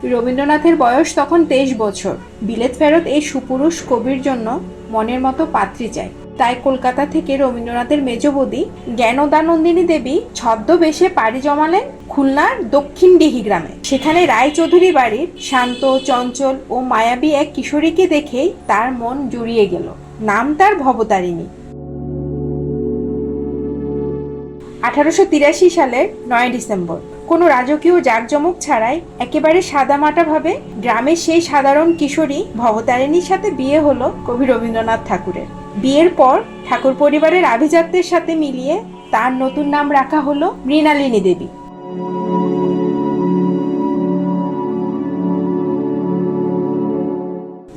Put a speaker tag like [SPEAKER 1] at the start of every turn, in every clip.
[SPEAKER 1] রবীন্দ্রনাথের বয়স তখন 23 বছর। বিলেত ফেরত এই সুপুরুষ কবির জন্য মনের মতো পাত্রী চাই। তাই কলকাতা থেকে রবীন্দ্রনাথের মেজবৌদি জ্ঞানদানন্দিনী দেবী ছদ্মবেশে পাড়ি জমালেন খুলনার দক্ষিণ ডিহি গ্রামে। সেখানে রায়চৌধুরী বাড়ির শান্ত, চঞ্চল ও মায়াবী এক কিশোরীকে দেখেই তার মন জুড়িয়ে গেল। নাম তার ভবতারিণী। 1883 সালের 9 ডিসেম্বর কোনো রাজকীয় জাঁকজমক ছাড়াই একেবারে সাদামাটাভাবে গ্রামের সেই সাধারণ কিশোরী ভবতারিণীর সাথে বিয়ে হলো কবি রবীন্দ্রনাথ ঠাকুরের। বিয়ের পর ঠাকুর পরিবারের আভিজাত্যের সাথে মিলিয়ে তার নতুন নাম রাখা হলো মৃণালিনী দেবী।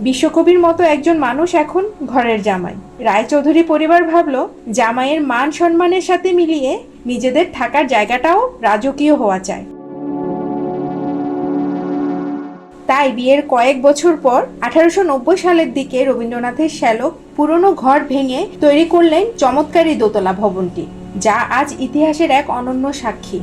[SPEAKER 1] বিশ্বকবির মতো একজন মানুষ এখন ঘরের জামাই। রায়চৌধুরী পরিবার ভাবল জামাইয়ের মান সম্মানের সাথে মিলিয়ে নিজেদের থাকার জায়গাটাও রাজকীয় হওয়া চাই। তাই বিয়ের কয়েক বছর পর 1890 সালের দিকে রবীন্দ্রনাথের শ্যালক পুরনো ঘর ভেঙে তৈরি করলেন চমৎকারী দোতলা ভবনটি, যা আজ ইতিহাসের এক অনন্য সাক্ষী।